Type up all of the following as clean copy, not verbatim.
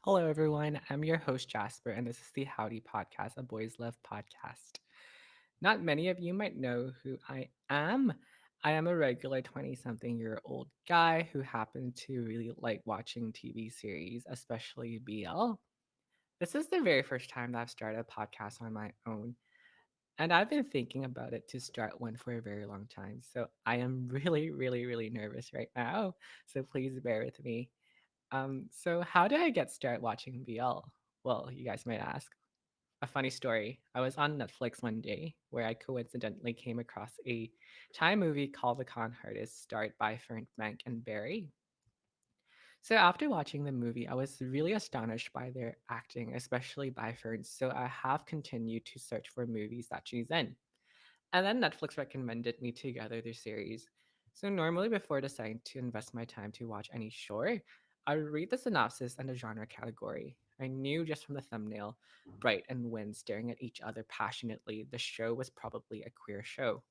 Hello, everyone. I'm your host, Jasper, and this is the Howdy Podcast, a Boys Love podcast. Not many of you might know who I am. I am a regular 20 something year old guy who happened to really like watching TV series, especially BL. This is the very first time that I've started a podcast on my own, and I've been thinking about it to start one for a very long time. So I am really nervous right now. So please bear with me. So how did I get started watching BL? Well, you guys might ask. A funny story. I was on Netflix one day where I coincidentally came across a Thai movie called The Con Artist, starred by Fern Bank and Barry. So after watching the movie, I was really astonished by their acting, especially by Fern. So I have continued to search for movies that she's in. And then Netflix recommended me to gather their series. So normally before deciding to invest my time to watch any show, I would read the synopsis and the genre category. I knew just from the thumbnail, Bright and Win staring at each other passionately, the show was probably a queer show.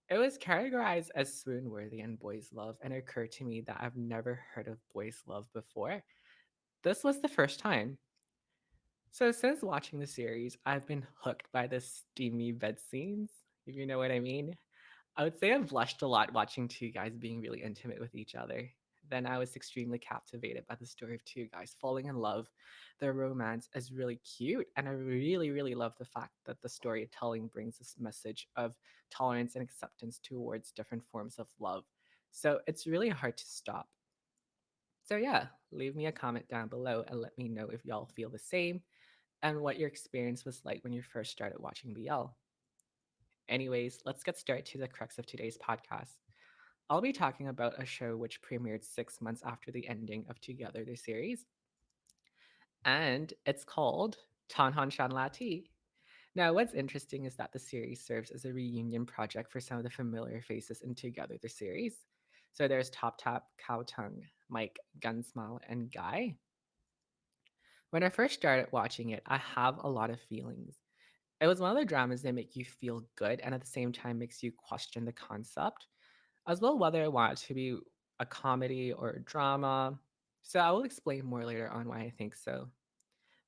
It was categorized as swoon worthy and boys love, and it occurred to me that I've never heard of boys love before. This was the first time. So since watching the series, I've been hooked by the steamy bed scenes, if you know what I mean. I would say I've blushed a lot watching two guys being really intimate with each other. Then I was extremely captivated by the story of two guys falling in love. Their romance is really cute, and I really love the fact that the storytelling brings this message of tolerance and acceptance towards different forms of love. So it's really hard to stop. So yeah, leave me a comment down below and let me know if y'all feel the same and what your experience was like when you first started watching BL. Anyways, let's get straight to the crux of today's podcast. I'll be talking about a show which premiered 6 months after the ending of Together the series, and it's called Tonhon Chonlatee. Now, what's interesting is that the series serves as a reunion project for some of the familiar faces in Together the series. So there's Top Tap, Cow Tongue, Mike, Gunsmile, and Guy. When I first started watching it, I have a lot of feelings. It was one of the dramas that make you feel good and at the same time makes you question the concept, as well whether I want it to be a comedy or a drama. So I will explain more later on why I think so.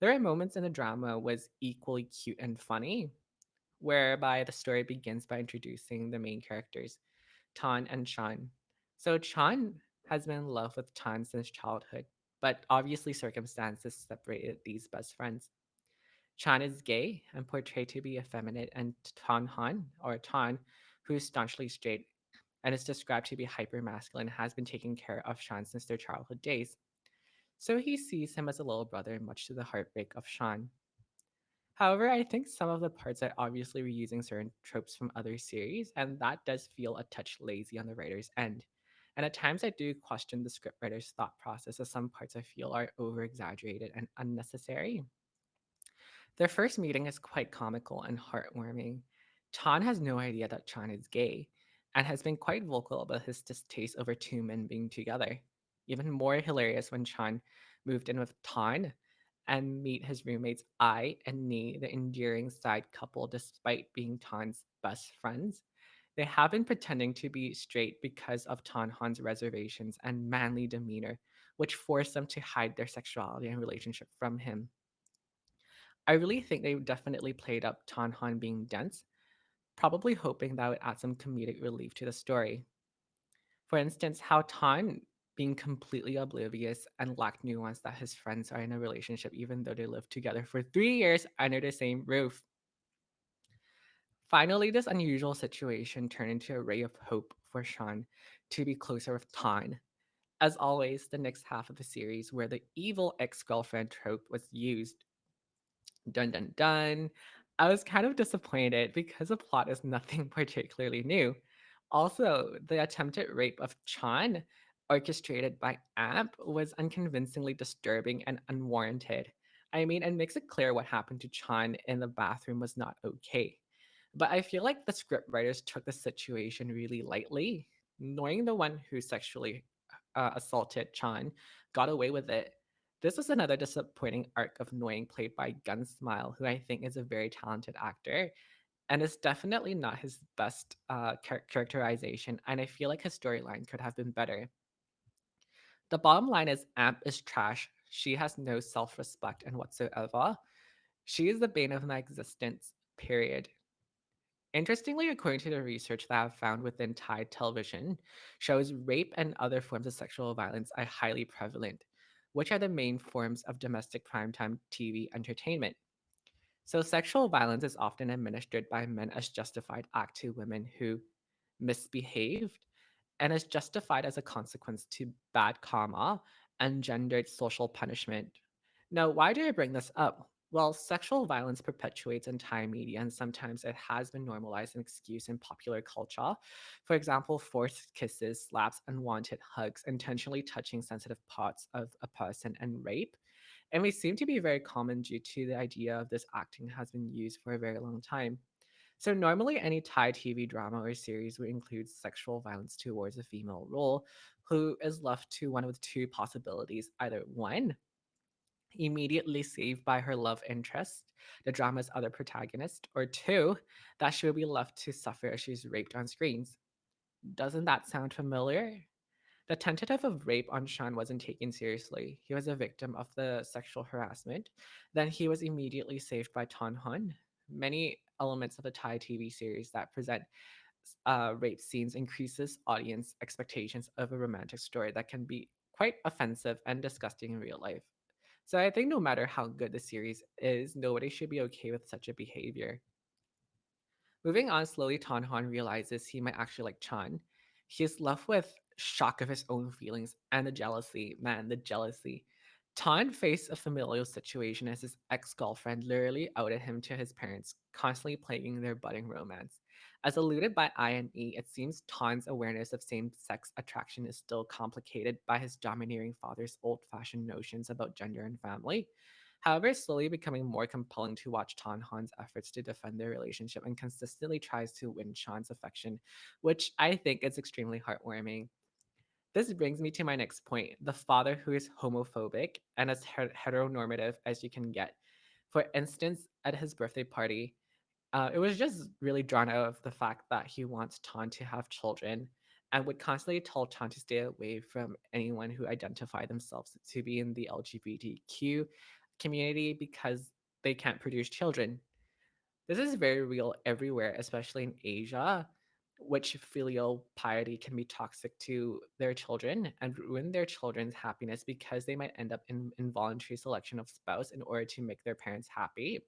There are moments in the drama was equally cute and funny, whereby the story begins by introducing the main characters, Tan and Chan. So Chan has been in love with Tan since childhood, but obviously circumstances separated these best friends. Chan is gay and portrayed to be effeminate, and Tan Han, or Tan, who is staunchly straight and is described to be hypermasculine, has been taking care of Shan since their childhood days. So he sees him as a little brother, much to the heartbreak of Shan. However, I think some of the parts are obviously reusing certain tropes from other series, and that does feel a touch lazy on the writer's end. And at times, I do question the scriptwriter's thought process, as some parts I feel are over exaggerated and unnecessary. Their first meeting is quite comical and heartwarming. Chan has no idea that Chan is gay and has been quite vocal about his distaste over two men being together. Even more hilarious when Chan moved in with Tan and meet his roommates I and Ni, the endearing side couple, despite being Tan's best friends. They have been pretending to be straight because of Tan Han's reservations and manly demeanor, which forced them to hide their sexuality and relationship from him. I really think they definitely played up Tonhon being dense, probably hoping that would add some comedic relief to the story. For instance, how Ton being completely oblivious and lacked nuance that his friends are in a relationship even though they lived together for 3 years under the same roof. Finally, this unusual situation turned into a ray of hope for Sean to be closer with Ton. As always, the next half of the series, where the evil ex girlfriend trope was used, dun dun dun. I was kind of disappointed because the plot is nothing particularly new. Also, the attempted rape of Chan, orchestrated by Amp, was unconvincingly disturbing and unwarranted. I mean, it makes it clear what happened to Chan in the bathroom was not okay. But I feel like the scriptwriters took the situation really lightly. Knowing the one who sexually assaulted Chan got away with it. This was another disappointing arc of Noying played by Gunsmile, who I think is a very talented actor and is definitely not his best characterization. And I feel like his storyline could have been better. The bottom line is Amp is trash, She has no self respect and whatsoever. She is the bane of my existence, period. Interestingly, according to the research that I've found within Thai television, shows rape and other forms of sexual violence are highly prevalent, which are the main forms of domestic primetime TV entertainment. So, sexual violence is often administered by men as justified act to women who misbehaved and is justified as a consequence to bad karma and gendered social punishment. Now, why do I bring this up? Well, sexual violence perpetuates in Thai media, and sometimes it has been normalized and excused in popular culture. For example, forced kisses, slaps, unwanted hugs, intentionally touching sensitive parts of a person, and rape. And we seem to be very common due to the idea of this acting has been used for a very long time. So normally any Thai TV drama or series would include sexual violence towards a female role who is left to one of two possibilities. Either one, immediately saved by her love interest, the drama's other protagonist, or two, that she will be left to suffer as she's raped on screens. Doesn't that sound familiar? The tentative of rape on Sean wasn't taken seriously. He was a victim of the sexual harassment. Then he was immediately saved by Tonhon. Many elements of the Thai TV series that present rape scenes increases audience expectations of a romantic story that can be quite offensive and disgusting in real life. So I think no matter how good the series is, nobody should be okay with such a behavior. Moving on slowly, Tanhan realizes he might actually like Chan. He's left with shock of his own feelings and the jealousy. Man, the jealousy. Tan faced a familial situation as his ex-girlfriend literally outed him to his parents, constantly plaguing their budding romance. As alluded by IME, it seems Tan's awareness of same-sex attraction is still complicated by his domineering father's old-fashioned notions about gender and family. However, it's slowly becoming more compelling to watch Tan Han's efforts to defend their relationship and consistently tries to win Sean's affection, which I think is extremely heartwarming. This brings me to my next point, the father who is homophobic and as heteronormative as you can get. For instance, at his birthday party, it was just really drawn out of the fact that he wants Tan to have children and would constantly tell Tan to stay away from anyone who identify themselves to be in the LGBTQ community because they can't produce children. This is very real everywhere, especially in Asia, which filial piety can be toxic to their children and ruin their children's happiness because they might end up in involuntary selection of spouse in order to make their parents happy.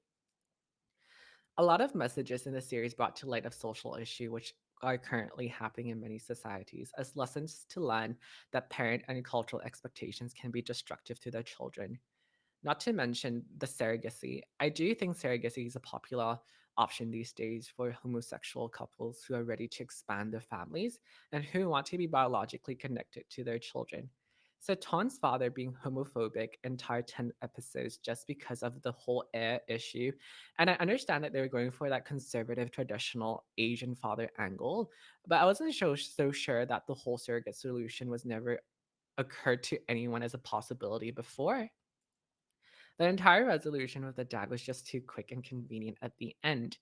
A lot of messages in the series brought to light of social issue which are currently happening in many societies as lessons to learn that parent and cultural expectations can be destructive to their children. Not to mention the surrogacy. I do think surrogacy is a popular option these days for homosexual couples who are ready to expand their families and who want to be biologically connected to their children. So Ton's father being homophobic entire 10 episodes just because of the whole heir issue. And I understand that they were going for that conservative traditional Asian father angle, but I wasn't so sure that the whole surrogate solution was never occurred to anyone as a possibility before. The entire resolution with the dad was just too quick and convenient at the end.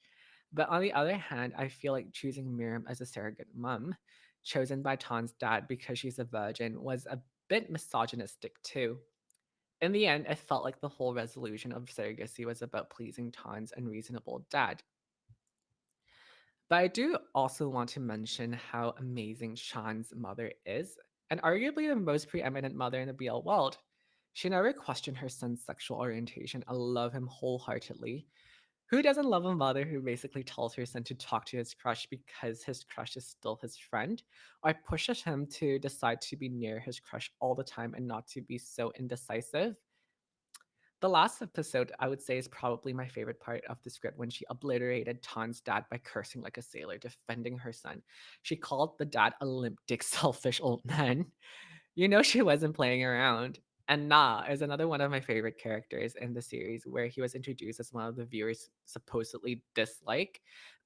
But on the other hand, I feel like choosing Miriam as a surrogate mom, chosen by Tan's dad because she's a virgin, was a bit misogynistic too. In the end, it felt like the whole resolution of surrogacy was about pleasing Tan's unreasonable dad. But I do also want to mention how amazing Sean's mother is, and arguably the most preeminent mother in the BL world. She never questioned her son's sexual orientation and loved him wholeheartedly. Who doesn't love a mother who basically tells her son to talk to his crush because his crush is still his friend, or pushes him to decide to be near his crush all the time and not to be so indecisive? The last episode, I would say, is probably my favorite part of the script when she obliterated Tan's dad by cursing like a sailor, defending her son. She called the dad a limp dick, selfish old man. You know she wasn't playing around. And Na is another one of my favorite characters in the series where he was introduced as one of the viewers supposedly dislike,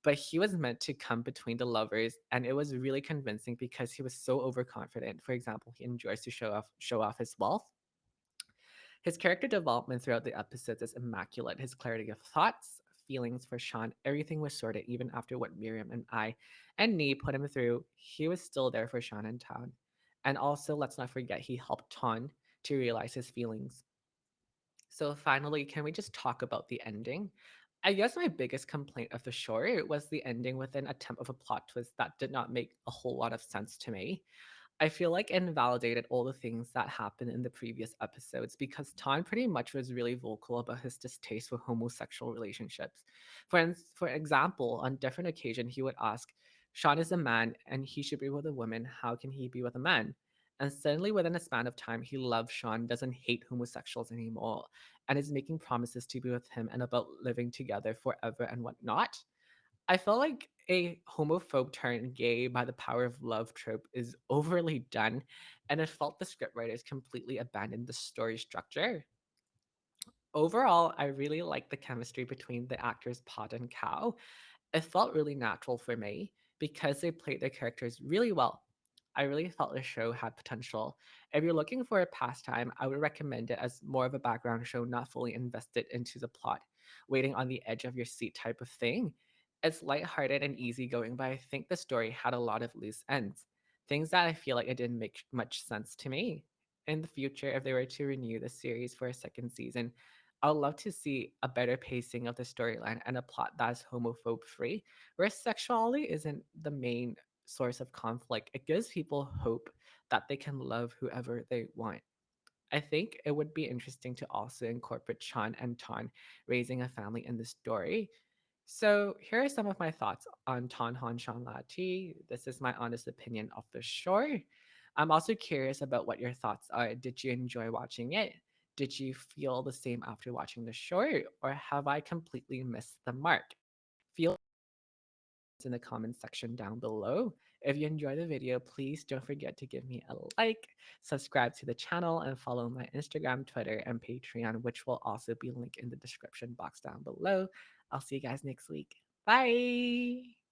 but he was meant to come between the lovers and it was really convincing because he was so overconfident. For example, he enjoys to show off his wealth. His character development throughout the episodes is immaculate. His clarity of thoughts, feelings for Sean, everything was sorted even after what Miriam and I and Nee put him through. He was still there for Sean and Town. And also, let's not forget, he helped Ton to realize his feelings. So finally, can we just talk about the ending? I guess my biggest complaint of the short was the ending with an attempt of a plot twist that did not make a whole lot of sense to me. I feel like it invalidated all the things that happened in the previous episodes because Ton pretty much was really vocal about his distaste for homosexual relationships. For example, on different occasions, he would ask, Sean is a man and he should be with a woman. How can he be with a man? And suddenly, within a span of time, he loves Sean, doesn't hate homosexuals anymore, and is making promises to be with him and about living together forever and whatnot. I felt like a homophobe turned gay by the power of love trope is overly done, and it felt the scriptwriters completely abandoned the story structure. Overall, I really liked the chemistry between the actors Pod and Cow. It felt really natural for me because they played their characters really well. I really felt the show had potential. If you're looking for a pastime, I would recommend it as more of a background show, not fully invested into the plot, waiting on the edge of your seat type of thing. It's lighthearted and easygoing, but I think the story had a lot of loose ends, things that I feel like it didn't make much sense to me. In the future, if they were to renew the series for a second season, I would love to see a better pacing of the storyline and a plot that's homophobe free, where sexuality isn't the main source of conflict. It gives people hope that they can love whoever they want. I think it would be interesting to also incorporate Chan and Ton raising a family in the story. So here are some of my thoughts on Tonhon Chonlatee. This is my honest opinion of the show. I'm also curious about what your thoughts are. Did you enjoy watching it? Did you feel the same after watching the show? Or have I completely missed the mark? Feel in the comment section down below. If you enjoy the video, please don't forget to give me a like, subscribe to the channel, and follow my Instagram, Twitter, and Patreon, which will also be linked in the description box down below. I'll see you guys next week. Bye!